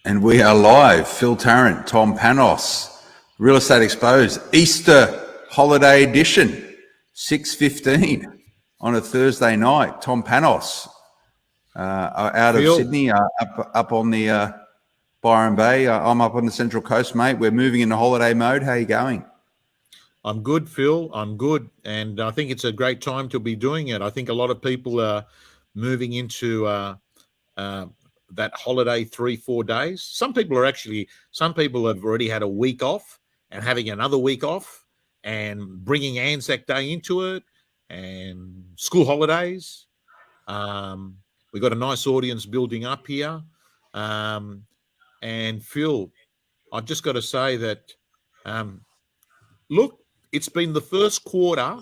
And we are live. Phil Tarrant, Tom Panos, Real Estate Exposed, Easter Holiday Edition, 6:15 on a Thursday night. Tom Panos out of Sydney, up on the Byron Bay. I'm up on the Central Coast, mate. We're moving into holiday mode. How are you going? I'm good, Phil. I'm good. And I think it's a great time to be doing it. I think a lot of people are moving into that holiday 3-4 days. Some people have already had a week off and having another week off and bringing Anzac Day into it and school holidays. We've got a nice audience building up here. And Phil, I've just got to say that, look, it's been the first quarter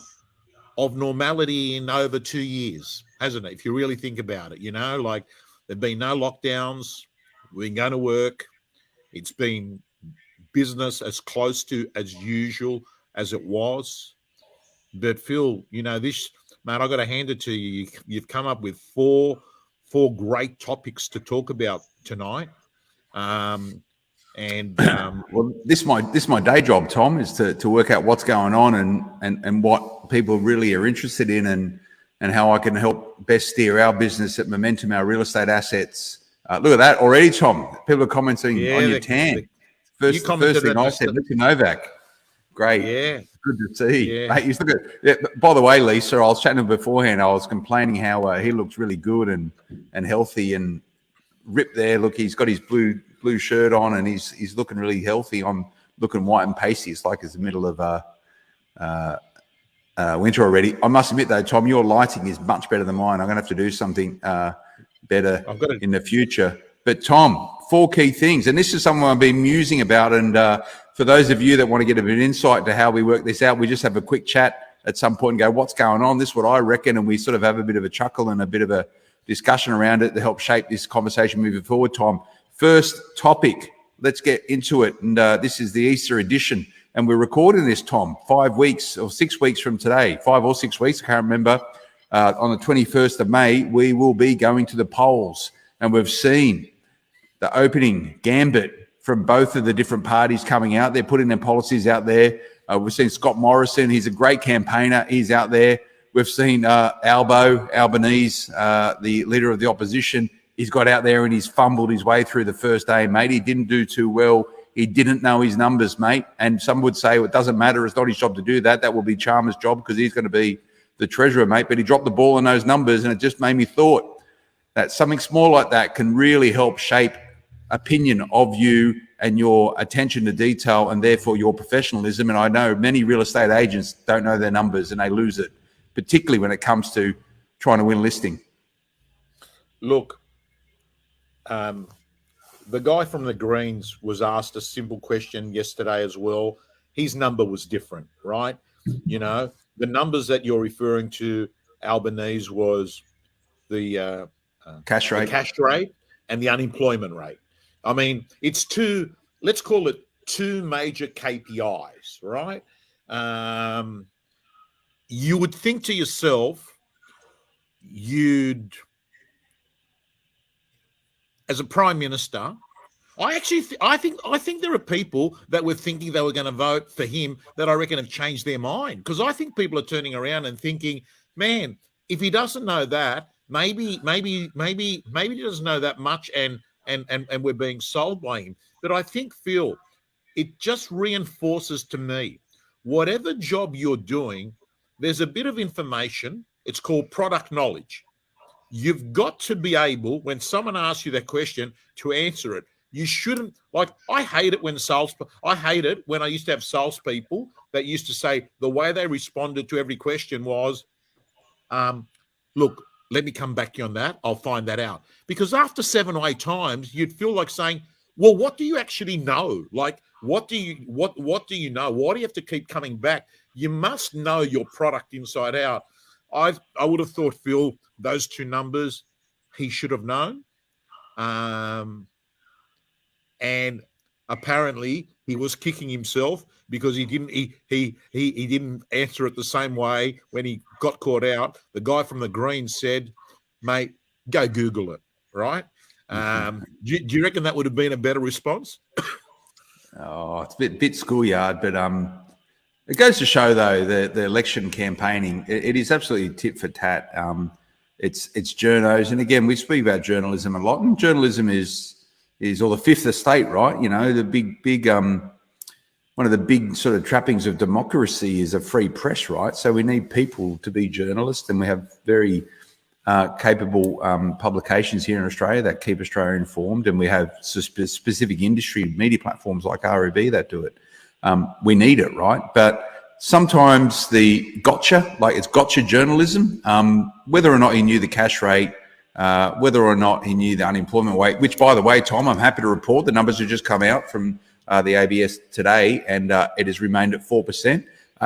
of normality in over 2 years, hasn't it? If you really think about it, like there've been no lockdowns. We've been going to work. It's been business as close to as usual as it was. But Phil, this, mate, I got to hand it to you. You've come up with four great topics to talk about tonight. Well, this is my day job, Tom, is to work out what's going on and what people really are interested in and how I can help best steer our business at Momentum, our real estate assets. Look at that already, Tom. People are commenting on your tan. First thing I said, Luka Novak. Great. Yeah. Good to see. Yeah. Mate, by the way, Lisa, I was chatting to him beforehand. I was complaining how he looks really good and healthy and ripped there. Look, he's got his blue shirt on and he's looking really healthy. I'm looking white and pasty. It's like it's the middle of winter already. I must admit though, Tom, your lighting is much better than mine. I'm going to have to do something better in the future. But Tom, 4 key things, and this is something I've been musing about. And for those of you that want to get a bit of insight to how we work this out, we just have a quick chat at some point and go, what's going on? This is what I reckon. And we sort of have a bit of a chuckle and a bit of a discussion around it to help shape this conversation moving forward, Tom. First topic, let's get into it. And this is the Easter edition. And we're recording this, Tom, 5 weeks or 6 weeks from today, 5 or 6 weeks, I can't remember. On the 21st of May, we will be going to the polls. And we've seen the opening gambit from both of the different parties coming out. They're putting their policies out there. We've seen Scott Morrison. He's a great campaigner. He's out there. We've seen Albanese, the leader of the opposition. He's got out there and he's fumbled his way through the first day, mate. He didn't do too well. He didn't know his numbers, mate. And some would say, well, it doesn't matter. It's not his job to do that. That will be Chalmers' job because he's going to be the treasurer, mate. But he dropped the ball on those numbers and it just made me thought that something small like that can really help shape opinion of you and your attention to detail and therefore your professionalism. And I know many real estate agents don't know their numbers and they lose it, particularly when it comes to trying to win a listing. Look, the guy from the Greens was asked a simple question yesterday as well. His number was different, right? The numbers that you're referring to, Albanese, was the cash rate and the unemployment rate. I mean, it's let's call it two major KPIs, right? You would think to yourself, as a prime minister, I think there are people that were thinking they were going to vote for him that I reckon have changed their mind, because I think people are turning around and thinking, man, if he doesn't know that, maybe he doesn't know that much, and we're being sold by him. But I think, Phil, it just reinforces to me, whatever job you're doing, there's a bit of information. It's called product knowledge. You've got to be able, when someone asks you that question, to answer it. You shouldn't, like, I hate it when I used to have salespeople that used to say the way they responded to every question was, look, let me come back to you on that. I'll find that out. Because after 7 or 8 times, you'd feel like saying, well, what do you actually know? Like, what do you know? Why do you have to keep coming back? You must know your product inside out. I would have thought, Phil, those 2 numbers he should have known. And apparently he was kicking himself because he didn't answer it the same way when he got caught out. The guy from the Greens said, mate, go Google it, right? Do you reckon that would have been a better response? Oh, it's a bit schoolyard, but it goes to show though the election campaigning. It is absolutely tit for tat. It's journos, and again we speak about journalism a lot, and journalism is or the fifth estate, right? You know, the big one of the big sort of trappings of democracy is a free press, right? So we need people to be journalists, and we have very capable publications here in Australia that keep Australia informed, and we have specific industry media platforms like REB that do it. We need it, right? But sometimes the gotcha, like it's gotcha journalism, whether or not he knew the cash rate, whether or not he knew the unemployment rate, which, by the way, Tom, I'm happy to report the numbers have just come out from the ABS today, and it has remained at 4%.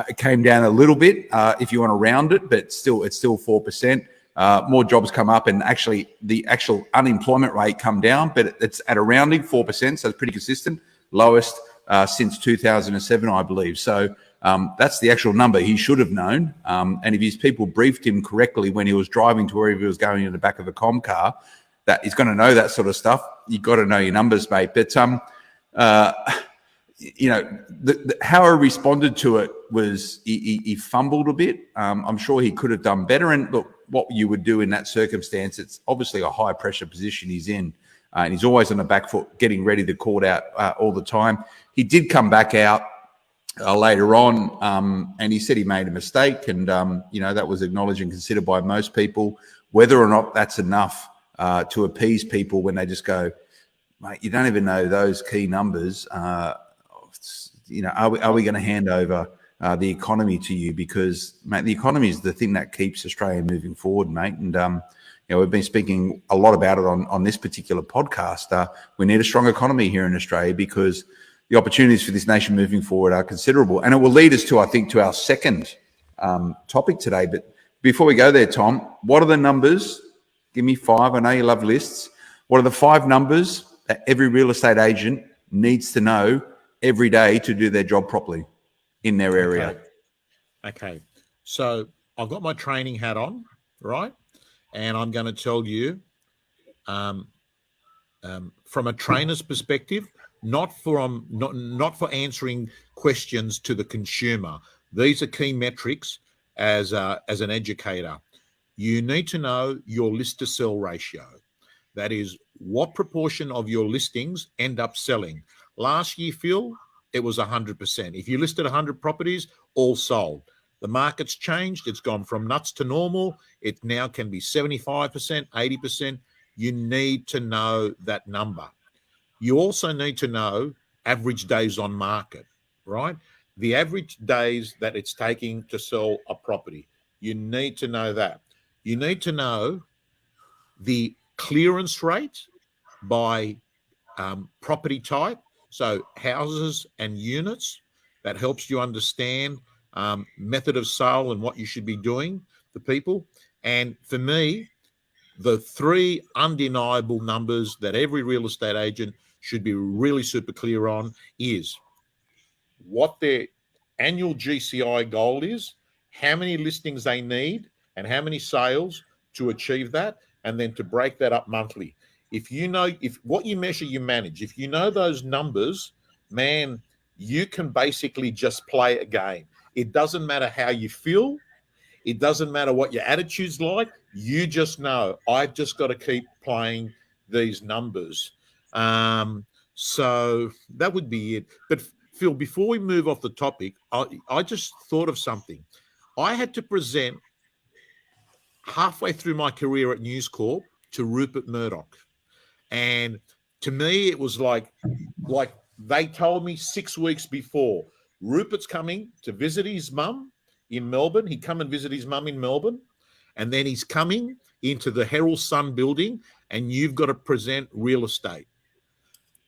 It came down a little bit if you want to round it, but it's still 4%. More jobs come up, and actually the actual unemployment rate come down, but it's at a rounding 4%, so it's pretty consistent, lowest since 2007, I believe. So that's the actual number he should have known. And if his people briefed him correctly when he was driving to wherever he was going in the back of a com car, that he's going to know that sort of stuff. You've got to know your numbers, mate. But you know, how I responded to it was he fumbled a bit. I'm sure he could have done better. And look, what you would do in that circumstance, it's obviously a high pressure position he's in. And he's always on the back foot, getting ready to call it out all the time. He did come back out later on, and he said he made a mistake. And, you know, that was acknowledged and considered by most people. Whether or not that's enough to appease people when they just go, mate, you don't even know those key numbers. You know, are we going to hand over the economy to you? Because, mate, the economy is the thing that keeps Australia moving forward, mate. And, you know, we've been speaking a lot about it on this particular podcast. We need a strong economy here in Australia because the opportunities for this nation moving forward are considerable. And it will lead us to, I think, to our second topic today. But before we go there, Tom, what are the numbers? Give me 5. I know you love lists. What are the 5 numbers that every real estate agent needs to know every day to do their job properly in their area? Okay. So I've got my training hat on, right? And I'm going to tell you from a trainer's perspective, not for answering questions to the consumer. These are key metrics as an educator. You need to know your list to sell ratio. That is, what proportion of your listings end up selling. Last year, Phil, it was 100%. If you listed 100 properties, all sold. The market's changed. It's gone from nuts to normal. It now can be 75%, 80%. You need to know that number. You also need to know average days on market, right? The average days that it's taking to sell a property. You need to know that. You need to know the clearance rate by property type. So houses and units, that helps you understand method of sale and what you should be doing for people. And for me, the 3 undeniable numbers that every real estate agent should be really super clear on is what their annual GCI goal is, how many listings they need, and how many sales to achieve that, and then to break that up monthly. If what you measure, you manage. If you know those numbers, man, you can basically just play a game. It doesn't matter how you feel. It doesn't matter what your attitude's like. You just know, I've just got to keep playing these numbers. So that would be it. But Phil, before we move off the topic, I just thought of something. I had to present halfway through my career at News Corp to Rupert Murdoch. And to me, it was like they told me 6 weeks before, Rupert's coming to visit his mum in Melbourne. He'd come and visit his mum in Melbourne. And then he's coming into the Herald Sun building, and you've got to present real estate.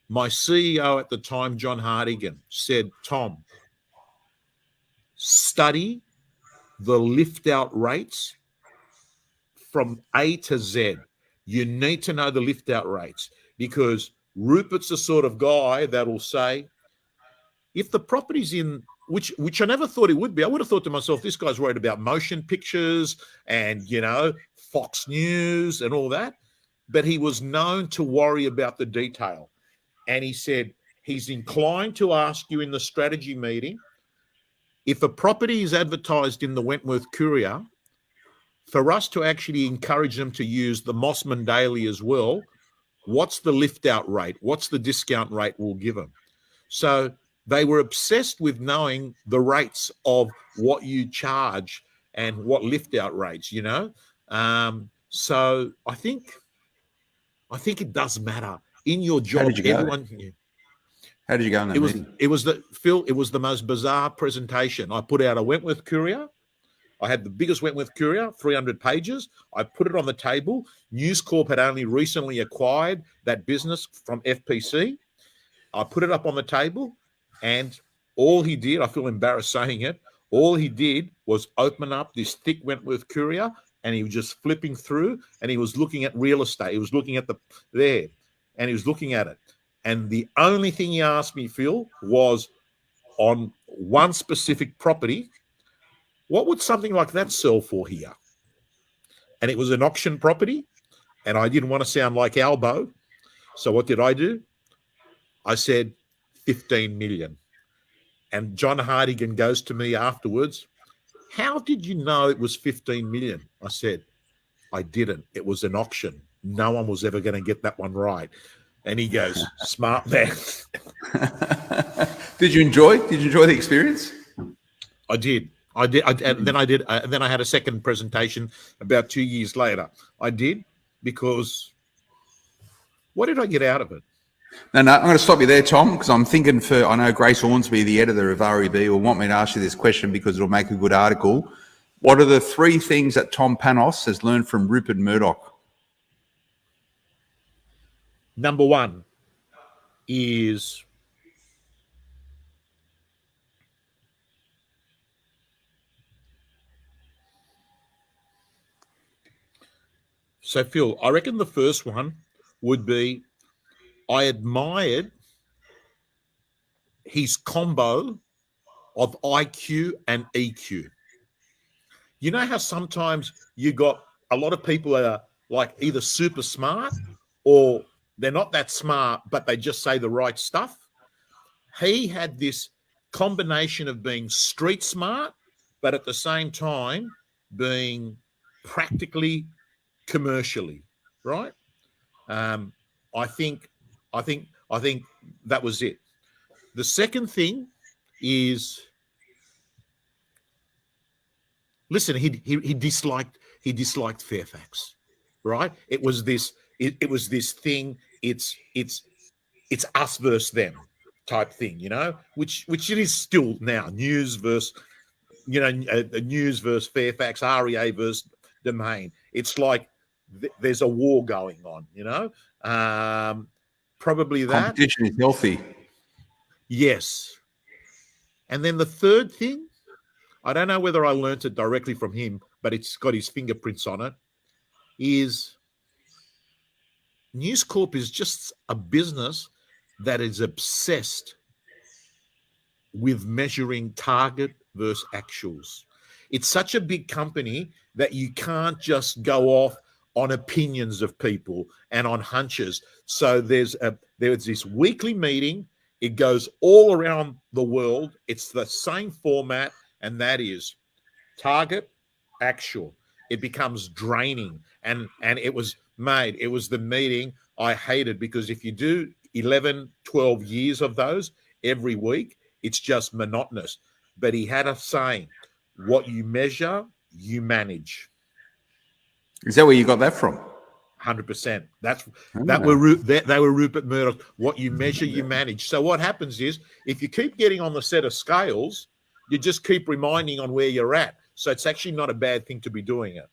My CEO at the time, John Hartigan, said, Tom, study the lift-out rates from A to Z. You need to know the lift-out rates, because Rupert's the sort of guy that will say, if the property's in, which I never thought it would be. I would have thought to myself, this guy's worried about motion pictures and, Fox News and all that. but he was known to worry about the detail. And he said he's inclined to ask you in the strategy meeting, if a property is advertised in the Wentworth Courier, for us to actually encourage them to use the Mossman Daily as well, what's the lift out rate? What's the discount rate we'll give them? So they were obsessed with knowing the rates of what you charge and what lift out rates, you know. So I think it does matter in your job. How did you go? How did you go in that meeting? It was the most bizarre presentation. I put out a Wentworth Courier. I had the biggest Wentworth Courier, 300 pages. I put it on the table. News Corp had only recently acquired that business from FPC. I put it up on the table, and all he did, I feel embarrassed saying it, all he did was open up this thick Wentworth Courier, and he was just flipping through, and he was looking at real estate. He was looking at and he was looking at it. And the only thing he asked me, Phil, was on one specific property, what would something like that sell for here? And it was an auction property, and I didn't want to sound like Albo. So what did I do? I said 15 million. And John Hardigan goes to me afterwards, how did you know it was 15 million? I said, I didn't. It was an auction. No one was ever going to get that one right. And he goes, smart man. Did you enjoy the experience? I did. And then I had a second presentation about 2 years later. I did, because what did I get out of it? No, I'm going to stop you there, Tom, because I'm thinking I know Grace Hornsby, the editor of REB, will want me to ask you this question because it'll make a good article. What are the 3 things that Tom Panos has learned from Rupert Murdoch? Number 1 is so, Phil, I reckon the first one would be I admired his combo of IQ and EQ. You know how sometimes you got a lot of people that are like either super smart or they're not that smart, but they just say the right stuff? He had this combination of being street smart, but at the same time being practically commercially right. I think that was it. The second thing is, listen, he disliked Fairfax, right? It was this thing. It's us versus them type thing, you know, which it is still now. News versus, you know, News versus Fairfax, REA versus Domain. It's like there's a war going on, you know. Probably that. Competition is healthy. Yes. And then the third thing, I don't know whether I learnt it directly from him, but it's got his fingerprints on it, is News Corp is just a business that is obsessed with measuring target versus actuals. It's such a big company that you can't just go off on opinions of people and on hunches. So there's this weekly meeting. It goes all around the world. It's the same format, and that is target, actual. It becomes draining. And it was the meeting I hated, because if you do 11, 12 years of those every week, it's just monotonous. But he had a saying, what you measure, you manage. Is that where you got that from? 100%. They were Rupert Murdoch. What you measure, you manage. So what happens is, if you keep getting on the set of scales, you just keep reminding on where you're at. So it's actually not a bad thing to be doing it.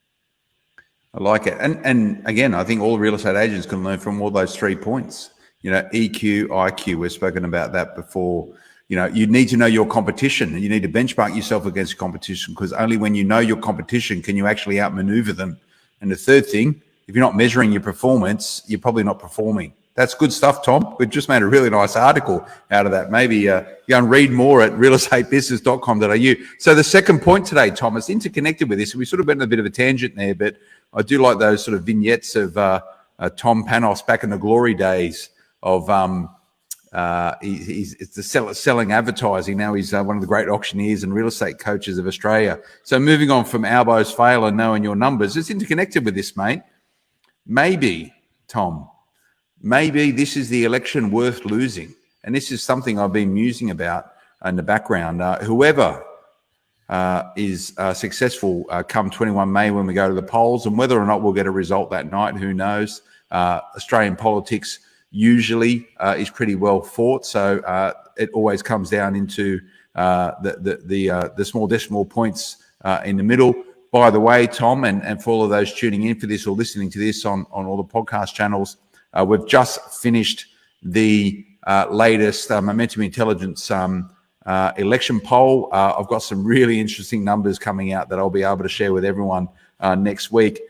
I like it. And again, I think all real estate agents can learn from all those 3 points. You know, EQ, IQ, we've spoken about that before. You know, you need to know your competition, and you need to benchmark yourself against competition, because only when you know your competition can you actually outmaneuver them. And the third thing, if you're not measuring your performance, you're probably not performing. That's good stuff, Tom. We've just made a really nice article out of that. Maybe you can read more at realestatebusiness.com.au. So the second point today, Tom, is interconnected with this. We sort of went on a bit of a tangent there, but I do like those sort of vignettes of Tom Panos back in the glory days of he's selling advertising. Now he's one of the great auctioneers and real estate coaches of Australia. So moving on from Albo's fail and knowing your numbers, it's interconnected with this, mate. Maybe, Tom, maybe this is the election worth losing. And this is something I've been musing about in the background. Whoever is successful come 21 May when we go to the polls, and whether or not we'll get a result that night, who knows? Australian politics usually is pretty well fought, so it always comes down into the small decimal points in the middle. By the way, Tom, and for all of those tuning in for this or listening to this on all the podcast channels, we've just finished the latest Momentum Intelligence election poll. I've got some really interesting numbers coming out that I'll be able to share with everyone next week.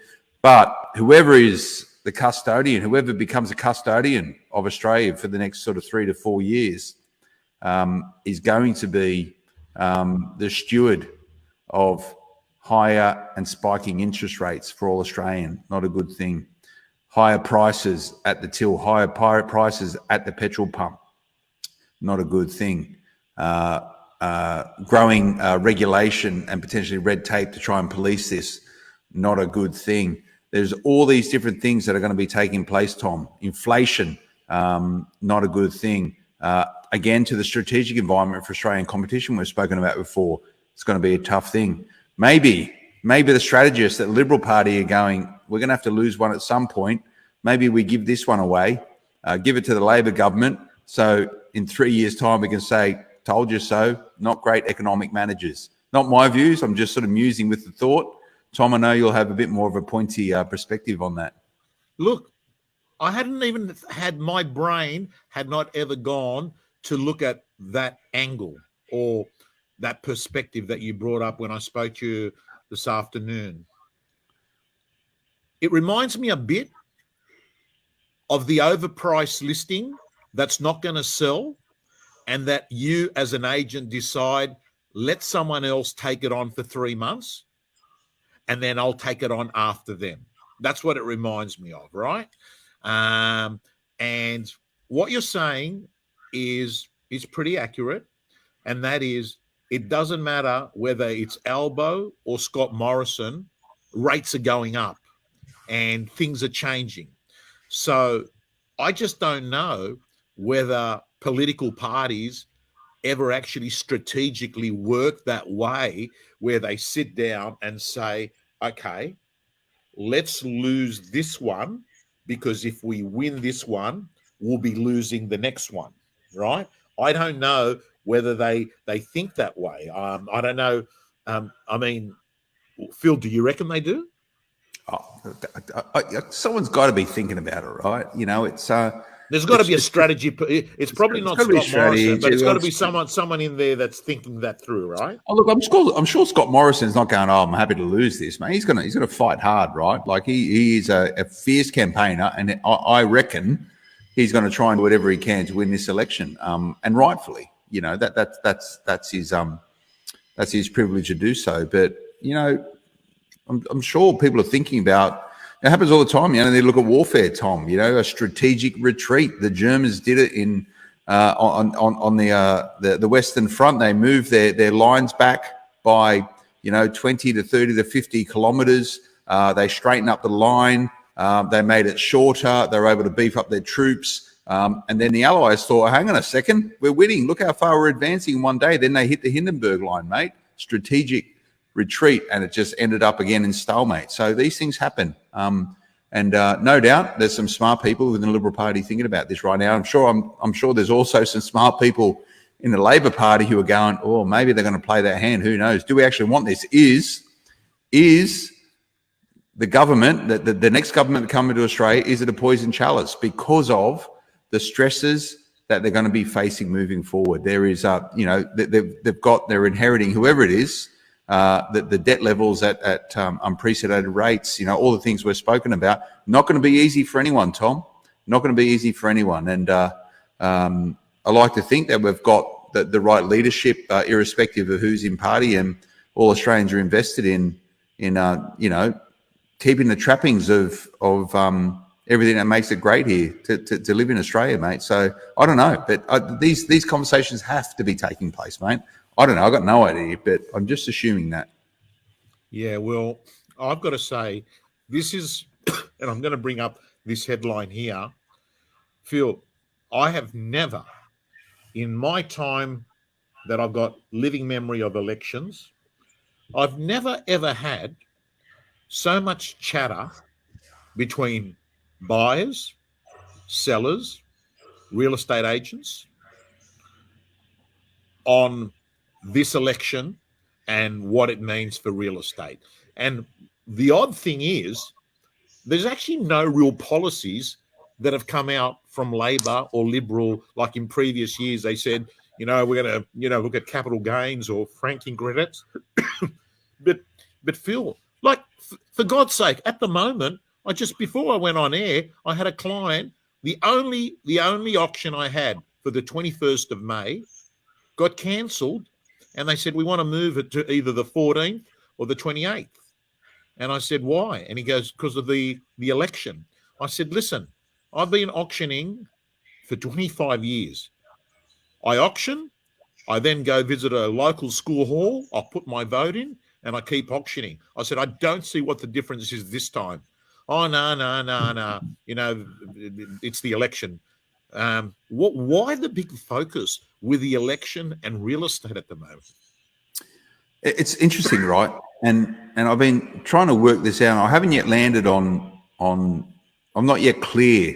But whoever is the custodian, whoever becomes a custodian of Australia for the next sort of 3 to 4 years, is going to be the steward of higher and spiking interest rates for all Australian. Not a good thing. Higher prices at the till, higher prices at the petrol pump. Not a good thing. Growing regulation and potentially red tape to try and police this. Not a good thing. There's all these different things that are going to be taking place, Tom. Inflation, not a good thing. Again, to the strategic environment for Australian competition we've spoken about before, it's going to be a tough thing. Maybe the strategists at the Liberal Party are going, we're going to have to lose one at some point. Maybe we give this one away, give it to the Labor government. So in 3 years' time, we can say, told you so, not great economic managers. Not my views. I'm just sort of musing with the thought. Tom, I know you'll have a bit more of a pointy perspective on that. Look, I hadn't even had my brain had not ever gone to look at that angle or that perspective that you brought up when I spoke to you this afternoon. It reminds me a bit of the overpriced listing that's not going to sell, and that you as an agent decide, let someone else take it on for 3 months, and then I'll take it on after them. That's what it reminds me of, right? And what you're saying is pretty accurate, and that is, it doesn't matter whether it's Albo or Scott Morrison, rates are going up and things are changing. So I just don't know whether political parties ever actually strategically work that way, where they sit down and say, okay, let's lose this one, because if we win this one, we'll be losing the next one, right? I don't know whether they think that way. I don't know. I mean, Phil, do you reckon they do? Someone's got to be thinking about it, right? You know, it's there's got to be a strategy. It's probably not Scott Morrison, but it's got to be someone in there that's thinking that through, right? Oh, look, I'm sure Scott Morrison's not going, oh, I'm happy to lose this, mate. He's gonna fight hard, right? Like he is a fierce campaigner, and I reckon he's going to try and do whatever he can to win this election, and rightfully, you know, that's his privilege to do so. But you know, I'm sure people are thinking about. It happens all the time, you know. They look at warfare, Tom. You know, a strategic retreat. The Germans did it in on the Western Front. They moved their lines back by 20 to 30 to 50 kilometres. They straightened up the line. They made it shorter. They were able to beef up their troops. And then the Allies thought, hang on a second, we're winning. Look how far we're advancing in one day. Then they hit the Hindenburg line, mate. Strategic retreat, and it just ended up again in stalemate. So these things happen. And no doubt there's some smart people within the Liberal Party thinking about this right now. I'm sure there's also some smart people in the Labor Party who are going, oh, maybe they're going to play that hand. Who knows? Do we actually want this? Is the government, the next government coming to Australia, is it a poison chalice because of the stresses that they're going to be facing moving forward? There is, they're inheriting, whoever it is, the debt levels at unprecedented rates, all the things we've spoken about. Not going to be easy for anyone, Tom. Not going to be easy for anyone. And I like to think that we've got the right leadership, irrespective of who's in party, and all Australians are invested in keeping the trappings of everything that makes it great here to live in Australia, mate. So I don't know, but these conversations have to be taking place, mate. I don't know. I've got no idea, but I'm just assuming that. Yeah, well, I've got to say, this is, and I'm going to bring up this headline here. Phil, I have never, in my time that I've got living memory of elections, I've never ever had so much chatter between buyers, sellers, real estate agents on this election and what it means for real estate. And the odd thing is, there's actually no real policies that have come out from Labor or Liberal, like in previous years. They said, we're going to, look at capital gains or franking credits. but Phil, like, for God's sake, at the moment, before I went on air, I had a client. The only auction I had for the 21st of May got cancelled, and they said, we want to move it to either the 14th or the 28th. And I said, why? And he goes, because of the election. I said, listen, I've been auctioning for 25 years. I auction, I then go visit a local school hall, I put my vote in, and I keep auctioning. I said, I don't see what the difference is this time. Oh, no. It's the election. Why the big focus with the election and real estate at the moment? It's interesting, right? And I've been trying to work this out. I haven't yet landed on I'm not yet clear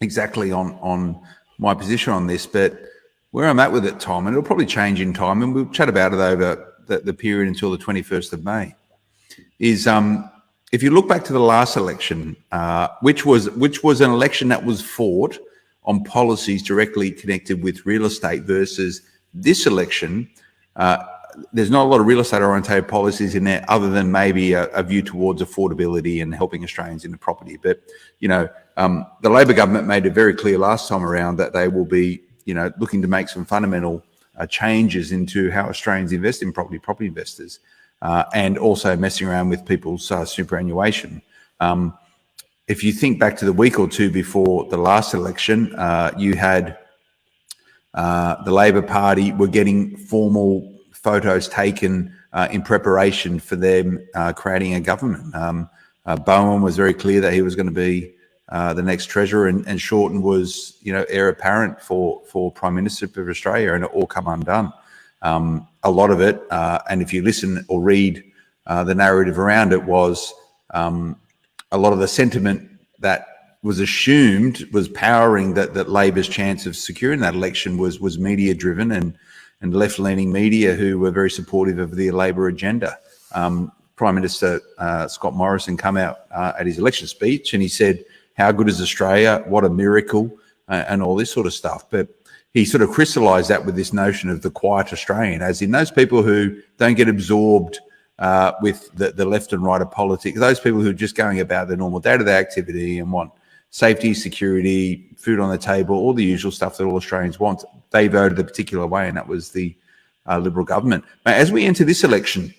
exactly on my position on this, but where I'm at with it, Tom, and it'll probably change in time, and we'll chat about it over the period until the 21st of May, is if you look back to the last election, which was an election that was fought on policies directly connected with real estate, versus this election, there's not a lot of real estate oriented policies in there other than maybe a view towards affordability and helping Australians into property. But, the Labor government made it very clear last time around that they will be, looking to make some fundamental changes into how Australians invest in property investors, and also messing around with people's superannuation. If you think back to the week or two before the last election, you had the Labor Party were getting formal photos taken in preparation for them creating a government. Bowen was very clear that he was going to be the next treasurer, and Shorten was, heir apparent for Prime Minister of Australia, and it all come undone. A lot of it, and if you listen or read the narrative around it, was a lot of the sentiment that was assumed was powering that Labor's chance of securing that election was media driven and left-leaning media who were very supportive of the Labor agenda. Prime Minister Scott Morrison come out at his election speech and he said, how good is Australia? What a miracle, and all this sort of stuff. But he sort of crystallised that with this notion of the quiet Australian, as in those people who don't get absorbed with the left and right of politics, those people who are just going about their normal day-to-day activity and want safety, security, food on the table, all the usual stuff that all Australians want. They voted a particular way, and that was the Liberal government. Now, as we enter this election,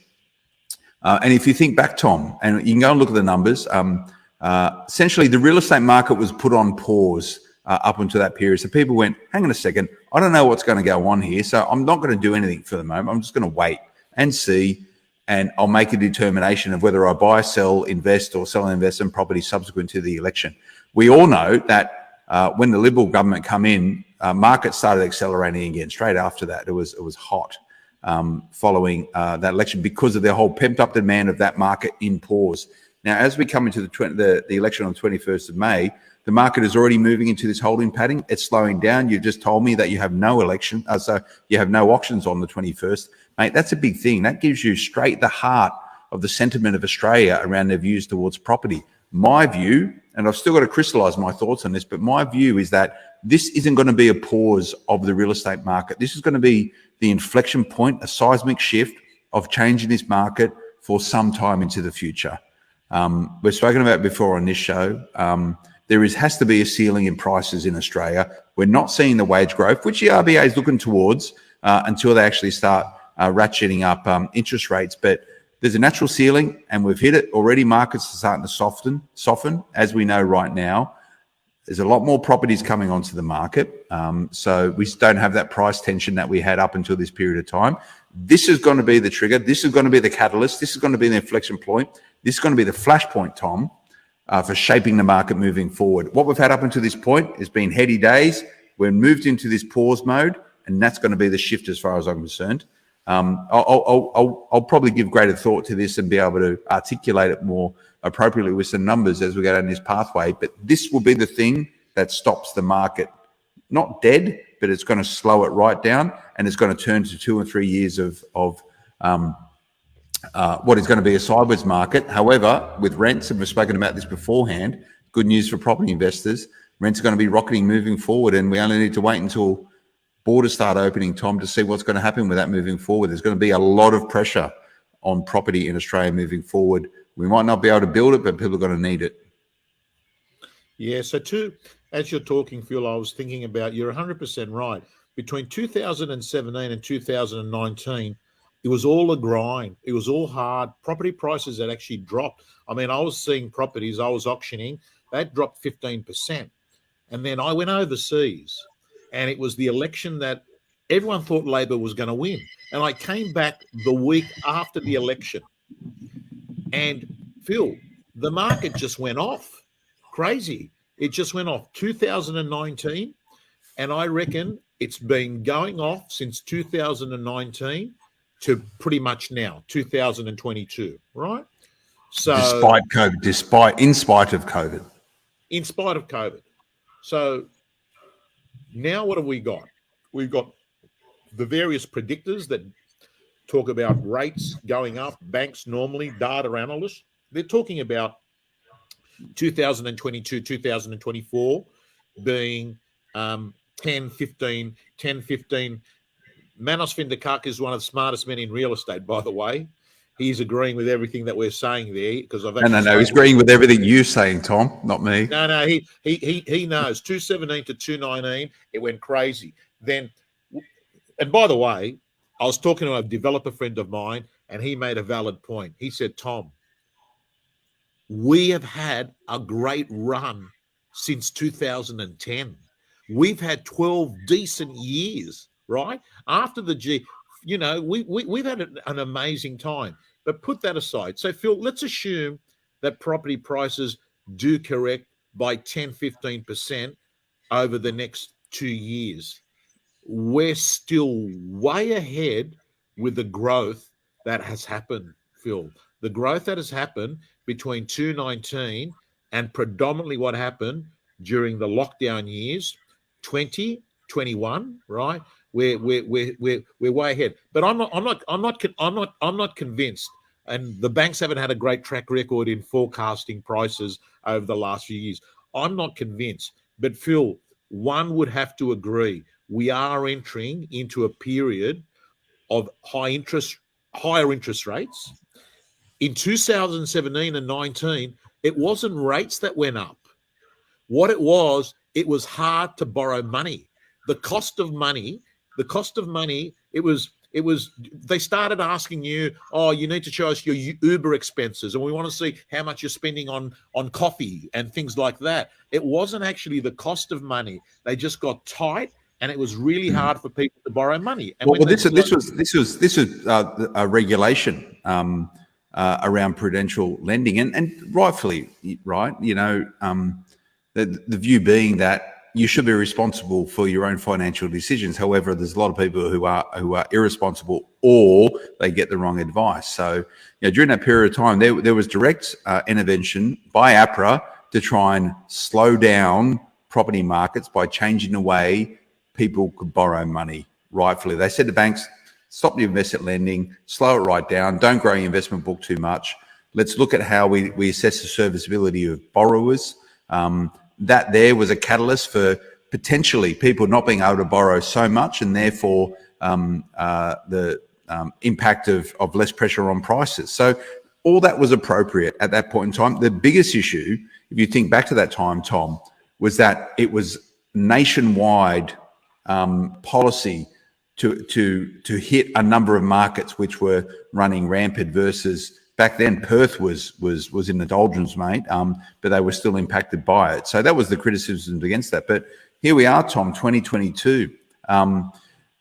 and if you think back, Tom, and you can go and look at the numbers, essentially the real estate market was put on pause up until that period. So people went, hang on a second, I don't know what's going to go on here, so I'm not going to do anything for the moment. I'm just going to wait and see, and I'll make a determination of whether I buy, sell, invest, or sell and invest in property subsequent to the election. We all know that when the Liberal government come in, markets started accelerating again. Straight after that, it was hot following that election because of the whole pent-up demand of that market in pause. Now, as we come into the election on the 21st of May, the market is already moving into this holding pattern. It's slowing down. You've just told me that you have no election, so you have no auctions on the 21st. Mate, that's a big thing. That gives you straight the heart of the sentiment of Australia around their views towards property. My view, and I've still got to crystallise my thoughts on this, but my view is that this isn't going to be a pause of the real estate market. This is going to be the inflection point, a seismic shift of change in this market for some time into the future. We've spoken about it before on this show. There has to be a ceiling in prices in Australia. We're not seeing the wage growth, which the RBA is looking towards until they actually start ratcheting up interest rates. But there's a natural ceiling, and we've hit it already. Markets are starting to soften, as we know right now. There's a lot more properties coming onto the market, so we don't have that price tension that we had up until this period of time. This is going to be the trigger. This is going to be the catalyst. This is going to be the inflection point. This is going to be the flashpoint, Tom, for shaping the market moving forward. What we've had up until this point has been heady days. We've moved into this pause mode, and that's going to be the shift as far as I'm concerned. I'll probably give greater thought to this and be able to articulate it more appropriately with some numbers as we go down this pathway. But this will be the thing that stops the market, not dead, but it's going to slow it right down, and it's going to turn to 2 or 3 years of what is going to be a sideways market. However, with rents, and we've spoken about this beforehand, good news for property investors, rents are going to be rocketing moving forward, and we only need to wait until borders start opening, Tom, to see what's going to happen with that moving forward. There's going to be a lot of pressure on property in Australia moving forward. We might not be able to build it, but people are going to need it. Yeah, so as you're talking, Phil, I was thinking about, you're 100% right. Between 2017 and 2019, it was all a grind. It was all hard. Property prices had actually dropped. I mean, I was seeing properties I was auctioning, that dropped 15%. And then I went overseas, and it was the election that everyone thought Labor was going to win. And I came back the week after the election. And Phil, the market just went off. Crazy. It just went off 2019. And I reckon it's been going off since 2019 to pretty much now, 2022, right? So despite COVID, in spite of COVID. In spite of COVID. So now what have we got? We've got the various predictors that talk about rates going up, banks normally, data analysts. They're talking about 2022, 2024 being 10, 15. Manos Vindakak is one of the smartest men in real estate, by the way. He's agreeing with everything that we're saying there, because I've actually no. He's agreeing with everything you're saying, Tom, not me. No. He knows 217 to 219. It went crazy. Then, and by the way, I was talking to a developer friend of mine, and he made a valid point. He said, Tom, we have had a great run since 2010. We've had 12 decent years, right? After the we've had an amazing time. But put that aside. So, Phil, let's assume that property prices do correct by 10, 15% over the next 2 years. We're still way ahead with the growth that has happened, Phil. The growth that has happened between 2019 and predominantly what happened during the lockdown years, 20, 21, right? We're way ahead. But I'm not convinced. And the banks haven't had a great track record in forecasting prices over the last few years. I'm not convinced. But Phil, one would have to agree, we are entering into a period of higher interest rates. In 2017 and 19, it wasn't rates that went up. What it was hard to borrow money. The cost of money, it was they started asking you, oh, you need to show us your Uber expenses, and we want to see how much you're spending on coffee and things like that. It wasn't actually the cost of money. They just got tight, and it was really hard for people to borrow money. And this was a regulation around prudential lending, and rightfully, right? The view being that you should be responsible for your own financial decisions. However, there's a lot of people who are irresponsible, or they get the wrong advice. So, during that period of time, there was direct intervention by APRA to try and slow down property markets by changing the way people could borrow money. Rightfully, they said to banks, stop the investment lending, slow it right down, don't grow your investment book too much. Let's look at how we assess the serviceability of borrowers. That there was a catalyst for potentially people not being able to borrow so much, and therefore the impact of less pressure on prices. So all that was appropriate at that point in time. The biggest issue, if you think back to that time, Tom, was that it was nationwide policy to hit a number of markets which were running rampant versus back then Perth was in the doldrums, mate, but they were still impacted by it. So that was the criticisms against that. But here we are, Tom, 2022.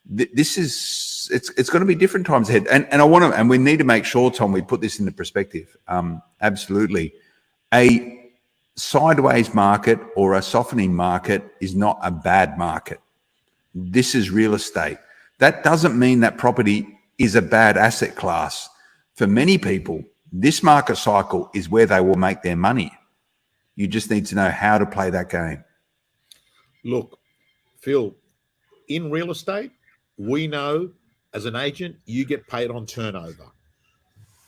This is it's going to be different times ahead, and we need to make sure, Tom, we put this into perspective. Absolutely, a sideways market or a softening market is not a bad market. This is real estate. That doesn't mean that property is a bad asset class. For many people, this market cycle is where they will make their money. You just need to know how to play that game. Look, Phil, in real estate, we know as an agent, you get paid on turnover.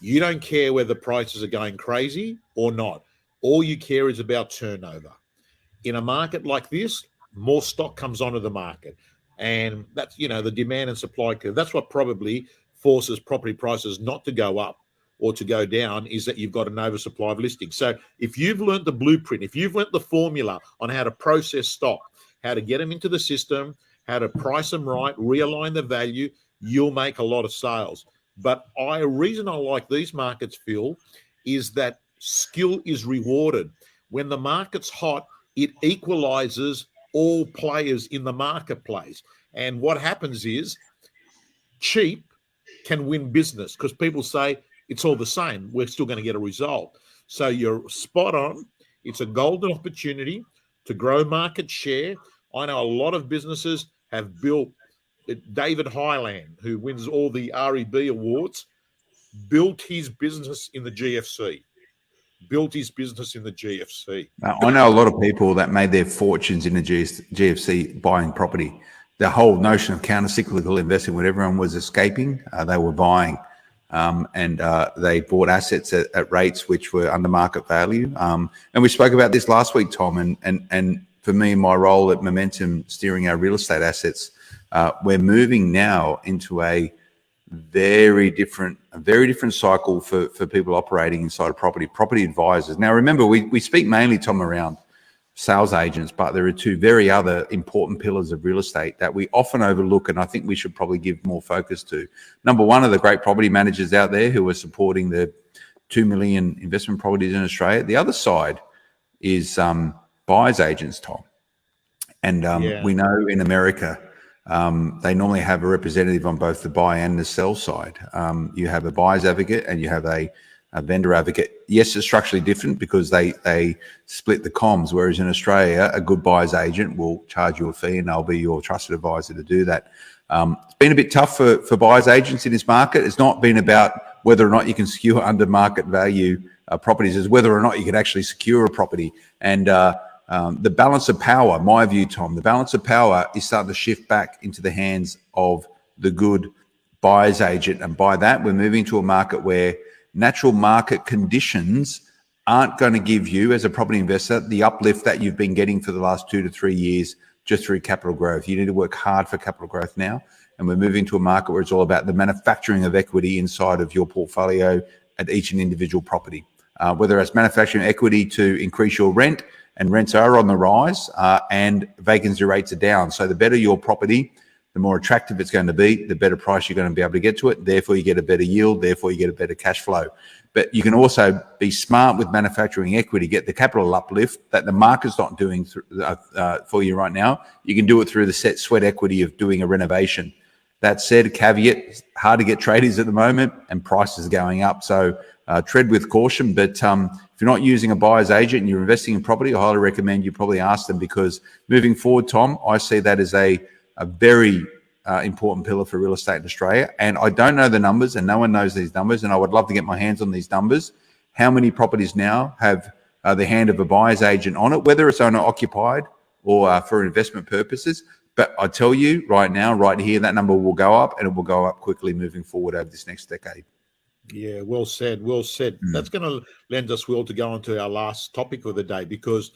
You don't care whether prices are going crazy or not. All you care is about turnover. In a market like this, more stock comes onto the market. And that's, the demand and supply curve. That's what probably forces property prices not to go up or to go down, is that you've got an oversupply of listings. So if you've learned the blueprint, if you've learned the formula on how to process stock, how to get them into the system, how to price them right, realign the value, you'll make a lot of sales. But the reason I like these markets, Phil, is that skill is rewarded. When the market's hot, it equalizes all players in the marketplace. And what happens is cheap can win business because people say it's all the same. We're still going to get a result. So you're spot on. It's a golden opportunity to grow market share. I know a lot of businesses have built. David Highland, who wins all the REB awards, built his business in the GFC. I know a lot of people that made their fortunes in the GFC buying property. The whole notion of counter-cyclical investing, when everyone was escaping, they were buying. And they bought assets at rates which were under market value. And we spoke about this last week, Tom, and for me, my role at Momentum steering our real estate assets, we're moving now into a very different cycle for people operating inside of property advisors. Now, remember, we speak mainly, Tom, around sales agents, but there are two very other important pillars of real estate that we often overlook, and I think we should probably give more focus to. Number one are the great property managers out there who are supporting the 2 million investment properties in Australia. The other side is buyers agents, Tom. And we know in America, they normally have a representative on both the buy and the sell side. You have a buyer's advocate and you have a vendor advocate. Yes, it's structurally different because they split the comms, whereas in Australia, a good buyer's agent will charge you a fee and they'll be your trusted advisor to do that. It's been a bit tough for buyer's agents in this market. It's not been about whether or not you can secure under market value properties, it's whether or not you can actually secure a property. And the balance of power, my view, Tom, the balance of power is starting to shift back into the hands of the good buyer's agent. And by that, we're moving to a market where natural market conditions aren't going to give you, as a property investor, the uplift that you've been getting for the last 2 to 3 years just through capital growth. You need to work hard for capital growth now. And we're moving to a market where it's all about the manufacturing of equity inside of your portfolio at each and individual property. Whether it's manufacturing equity to increase your rent, and rents are on the rise, and vacancy rates are down. So the better your property, the more attractive it's going to be, the better price you're going to be able to get to it. Therefore, you get a better yield. Therefore, you get a better cash flow. But you can also be smart with manufacturing equity, get the capital uplift that the market's not doing for you right now. You can do it through the sweat equity of doing a renovation. That said, caveat, hard to get tradies at the moment and prices are going up. So tread with caution. But if you're not using a buyer's agent and you're investing in property, I highly recommend you probably ask them, because moving forward, Tom, I see that as a very important pillar for real estate in Australia. And I don't know the numbers, and no one knows these numbers, and I would love to get my hands on these numbers. How many properties now have the hand of a buyer's agent on it, whether it's owner-occupied or for investment purposes? But I tell you right now, right here, that number will go up, and it will go up quickly moving forward over this next decade. Yeah, well said, well said. That's going to lend us, Will, to go on to our last topic of the day, because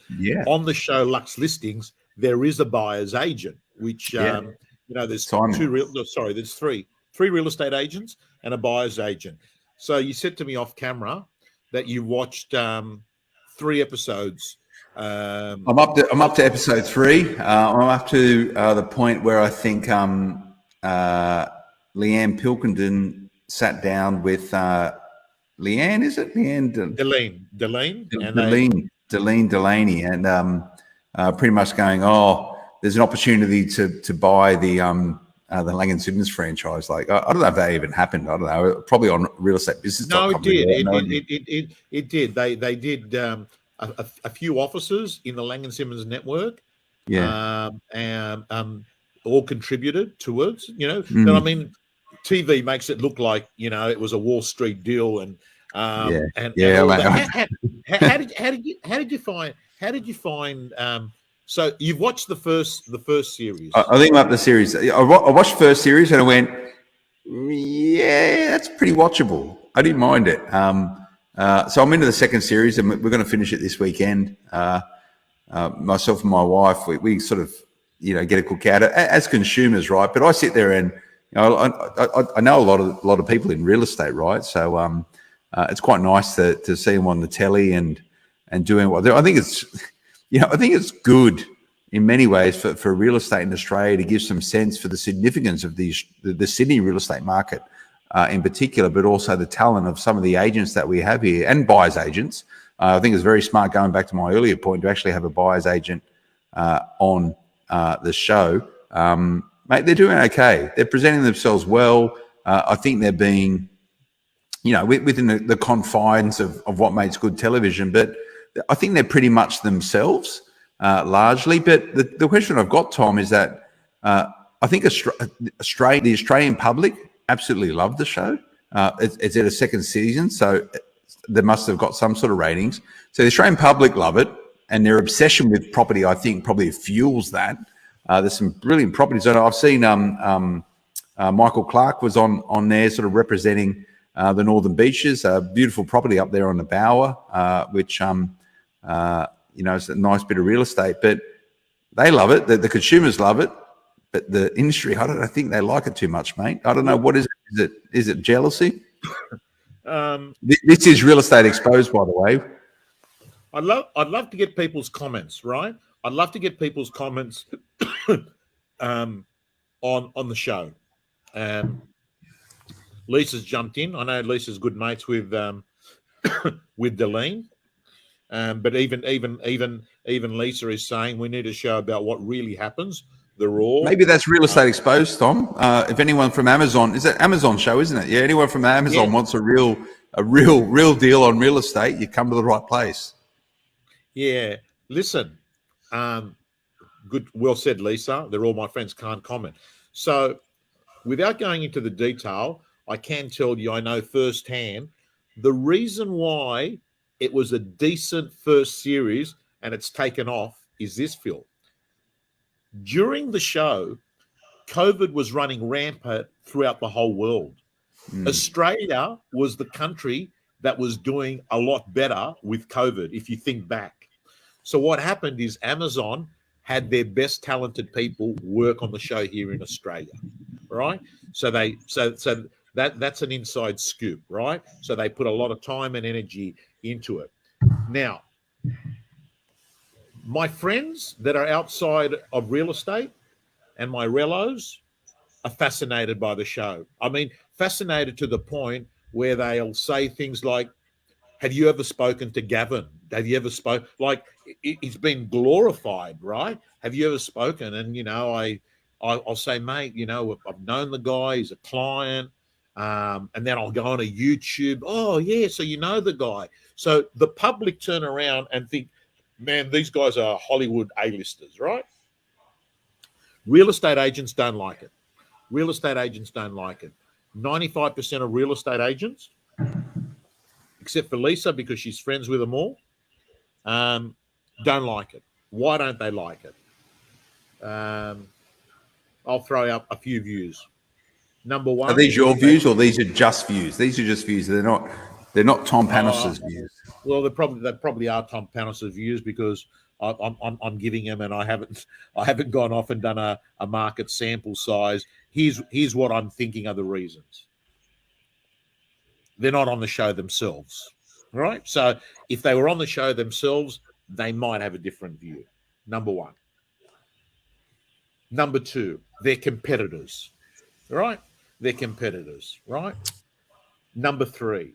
on the show Lux Listings, there is a buyer's agent, which, there's there's three real estate agents and a buyer's agent. So you said to me off camera that you watched 3 episodes. I'm up to episode 3. I'm up to the point where I think Leanne Pilkington sat down with Leanne, is it? Delaney Delaney, and pretty much going, there's an opportunity to buy the Lang and Simmons franchise. Like, I don't know if that even happened. I don't know. Probably on real estate business. No, it did. It did. They did a few offices in the Lang and Simmons network. Yeah. And all contributed towards, but I mean, TV makes it look like, it was a Wall Street deal and all that. How did you find so you've watched the first series? I think about the series. I watched the first series and I went, yeah, that's pretty watchable. I didn't mind it. So I'm into the second series and we're going to finish it this weekend. Myself and my wife, we sort of, get a cook out as consumers, right? But I sit there and, I know a lot of people in real estate, right? So it's quite nice to see them on the telly and doing what they're. I think it's good in many ways for real estate in Australia to give some sense for the significance of the Sydney real estate market in particular, but also the talent of some of the agents that we have here and buyers agents. I think it's very smart, going back to my earlier point, to actually have a buyer's agent on the show. Mate, they're doing okay. They're presenting themselves well. I think they're being, within the confines of what makes good television, but I think they're pretty much themselves largely. But the question I've got, Tom, is that I think the Australian public absolutely love the show. It's at a second season, so they must have got some sort of ratings. So the Australian public love it, and their obsession with property, I think, probably fuels that. There's some brilliant properties. I've seen Michael Clark was on there, sort of representing the Northern Beaches, a beautiful property up there on the Bower, which is a nice bit of real estate. But they love it. The consumers love it. But the industry, I think they like it too much, mate. I don't know. What is it? Is it jealousy? This is Real Estate Exposed, by the way. I'd love to get people's comments, right? I'd love to get people's comments on the show. Lisa's jumped in. I know Lisa's good mates with Deleen, but even Lisa is saying we need a show about what really happens. The Raw. Maybe that's Real Estate Exposed, Tom. If anyone from Amazon, is that Amazon show, isn't it? Yeah, anyone from Amazon wants a real deal on real estate, you come to the right place. Yeah, listen. Good, well said, Lisa. They're all my friends, can't comment. So, without going into the detail, I can tell you, I know firsthand the reason why it was a decent first series and it's taken off is this, Phil. During the show, COVID was running rampant throughout the whole world. Australia was the country that was doing a lot better with COVID, if you think back. So what happened is Amazon had their best talented people work on the show here in Australia, right? So that's an inside scoop, right? So they put a lot of time and energy into it. Now, my friends that are outside of real estate and my relos are fascinated by the show. I mean, fascinated to the point where they'll say things like, have you ever spoken to Gavin? Have you ever spoken? Like, it's been glorified, right? Have you ever spoken? And, I'll say, mate, I've known the guy. He's a client. And then I'll go on a YouTube. Oh, yeah, so you know the guy. So the public turn around and think, man, these guys are Hollywood A-listers, right? Real estate agents don't like it. 95% of real estate agents, except for Lisa because she's friends with them all, don't like it. Why don't they like it? I'll throw out a few views. Number one. Are these your views or these are just views? These are just views. They're not Tom Panos's views. Well, they probably are Tom Panos's views because I'm giving them, and I haven't gone off and done a market sample size. Here's what I'm thinking are the reasons. They're not on the show themselves, right? So if they were on the show themselves, they might have a different view. Number one. Number two, they're competitors. right? They're competitors, right? Number three,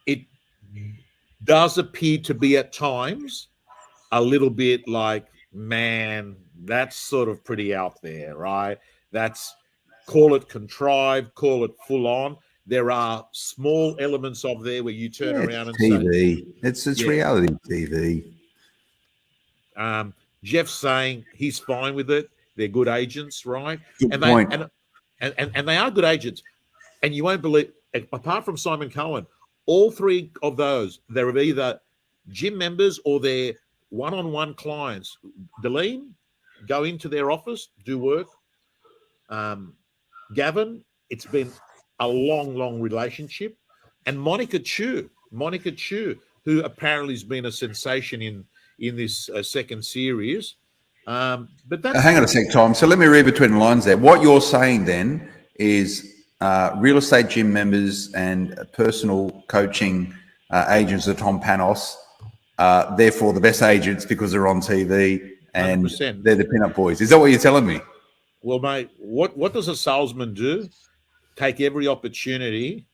it does appear to be at times a little bit like, man, that's sort of pretty out there, right? That's, call it contrived, call it full on. There are small elements of there where you turn around and TV. say, It's reality TV. Jeff's saying he's fine with it. They're good agents, right? Good point. And they are good agents. And you won't believe, apart from Simon Cohen, all three of those, they're either gym members or they're one-on-one clients. Deline, go into their office, do work. Gavin, it's been a long relationship. And Monica Chu, who apparently has been a sensation in this second series. But that's, hang on a sec, Tom. So let me read between the lines there. What you're saying then is real estate gym members and personal coaching agents of Tom Panos, therefore the best agents because they're on TV and 100%. They're the pin-up boys. Is that what you're telling me? Well, mate, what does a salesman do? Take every opportunity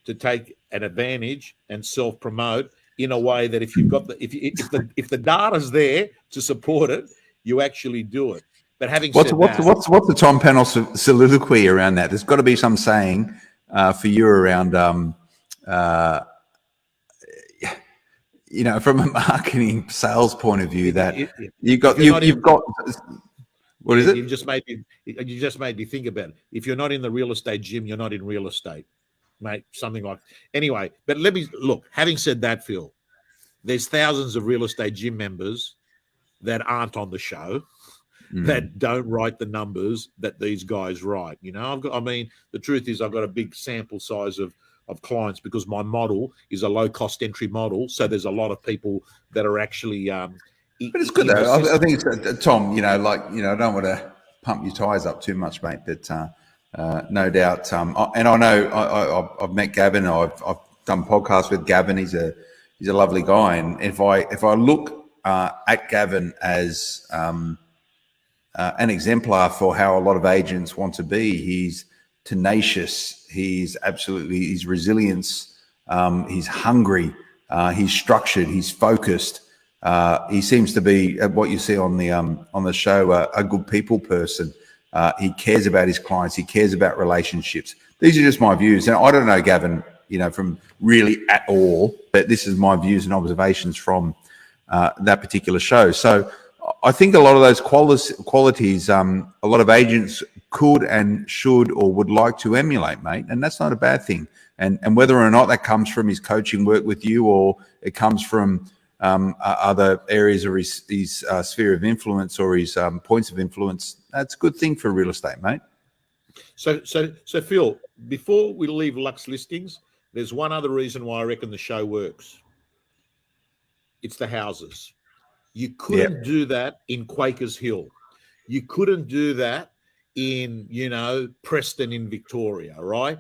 to take an advantage and self-promote in a way that if you've got if the data's there to support it, you actually do it. But having what's the Tom Panos soliloquy around that? There's got to be some saying for you around, from a marketing sales point of view that you've got. What is it? You just made me think about it. If you're not in the real estate gym, you're not in real estate, mate. Something like. Anyway, but let me look. Having said that, Phil, there's thousands of real estate gym members that aren't on the show. That don't write the numbers that these guys write. The truth is I've got a big sample size of clients because my model is a low cost entry model. So there's a lot of people that are actually. But it's good though. I think it's Tom. I don't want to pump your tires up too much, mate. But no doubt. And I know I've met Gavin. I've done podcasts with Gavin. He's a lovely guy. And if I look at Gavin as an exemplar for how a lot of agents want to be. He's tenacious. He's resilience. He's hungry. He's structured. He's focused. He seems to be what you see on the show, a good people person. He cares about his clients. He cares about relationships. These are just my views. And I don't know Gavin, from really at all, but this is my views and observations from that particular show. So I think a lot of those qualities, a lot of agents could and should or would like to emulate, mate, and that's not a bad thing. And whether or not that comes from his coaching work with you or it comes from other areas of his sphere of influence or his points of influence, that's a good thing for real estate, mate. So Phil, before we leave Lux Listings, there's one other reason why I reckon the show works. It's the houses. You couldn't do that in Quakers Hill. You couldn't do that in, Preston in Victoria, right?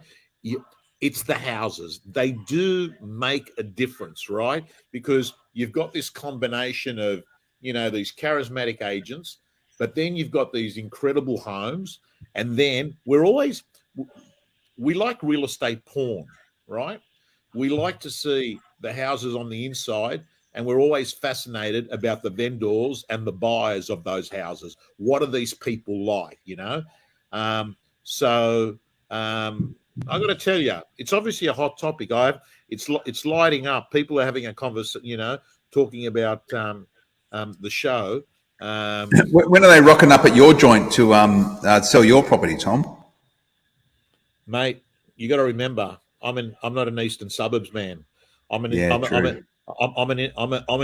It's the houses. They do make a difference, right? Because you've got this combination of, these charismatic agents, but then you've got these incredible homes. And then we like real estate porn, right? We like to see the houses on the inside. And we're always fascinated about the vendors and the buyers of those houses. What are these people like, I've got to tell you, it's obviously a hot topic. It's lighting up. People are having a conversation, talking about the show. When are they rocking up at your joint to sell your property, Tom? Mate, you got to remember, I'm not an eastern suburbs man. I'm an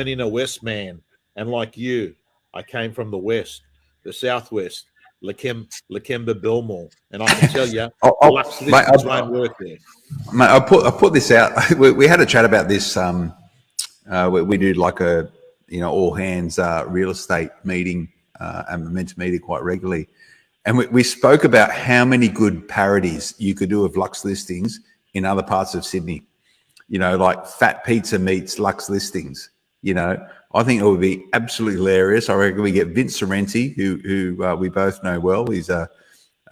inner west man, and like you, I came from the west, the southwest, Lakemba, Belmore, and I can tell you, won't work there. Mate, I put this out. We had a chat about this. We do like a all hands real estate meeting, and we're meant to meet it quite regularly, and we spoke about how many good parodies you could do of Lux Listings in other parts of Sydney. Like Fat Pizza meets Lux Listings. I think it would be absolutely hilarious. I reckon we get Vince Sorrenti, who we both know well. He's a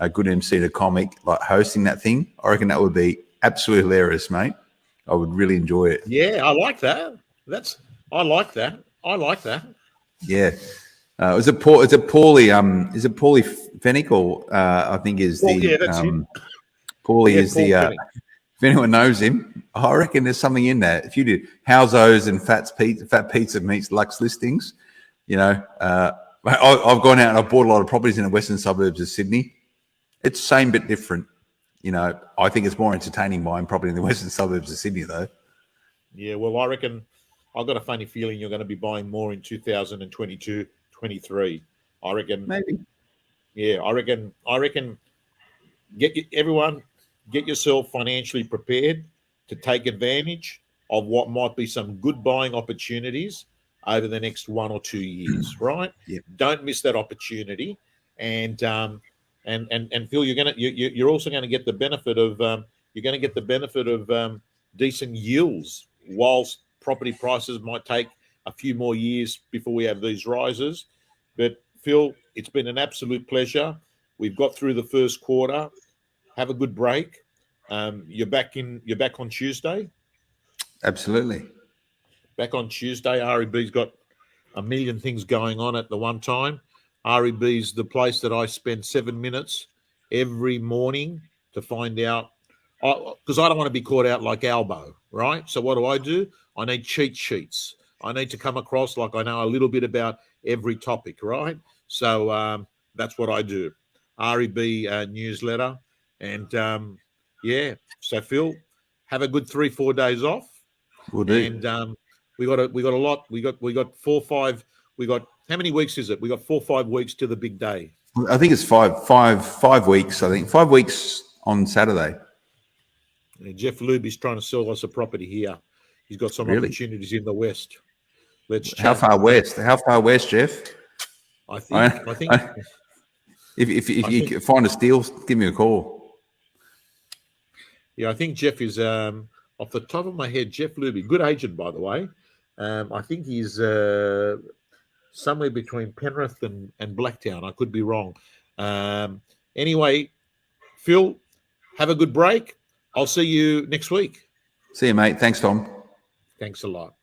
a good MC to comic, like hosting that thing. I reckon that would be absolutely hilarious, mate. I would really enjoy it. Yeah, I like that. I like that. I like that. Yeah. Is it Paulie Fennick, I think is the yeah, that's him. Paulie is the if anyone knows him, I reckon there's something in that. If you did Housos and Fat Pizza meets Lux listings, I've gone out and I've bought a lot of properties in the western suburbs of Sydney. It's same but different. I think it's more entertaining buying property in the western suburbs of Sydney, though. Yeah, well, I reckon I've got a funny feeling you're going to be buying more in 2022, 23. I reckon. Maybe. Yeah, I reckon. Everyone, get yourself financially prepared to take advantage of what might be some good buying opportunities over the next 1 or 2 years. Right? Yep. Don't miss that opportunity, and Phil, you're also going to get the benefit of decent yields, whilst property prices might take a few more years before we have these rises. But Phil, it's been an absolute pleasure. We've got through the first quarter. Have a good break. You're back on Tuesday. Absolutely. Back on Tuesday. REB's got a million things going on at the one time. REB's the place that I spend 7 minutes every morning to find out, because I don't want to be caught out like Albo, right? So what do? I need cheat sheets. I need to come across like I know a little bit about every topic, right? So that's what I do. REB newsletter. And so Phil, have a good 3-4 days off. We'll do. And we got a lot. We got 4 or 5. We got, how many weeks is it? We got 4 or 5 weeks to the big day. I think it's 5 weeks. I think 5 weeks on Saturday. And Jeff Luby's trying to sell us a property here. He's got some opportunities in the west. Let's chat. How far west? How far west, Jeff? I think. If you can find a steal, give me a call. Yeah, I think Jeff is off the top of my head. Jeff Luby, good agent by the way. I think he's somewhere between Penrith and Blacktown. I could be wrong. Anyway, Phil, have a good break. I'll see you next week. See you, mate. Thanks, Tom. Thanks a lot.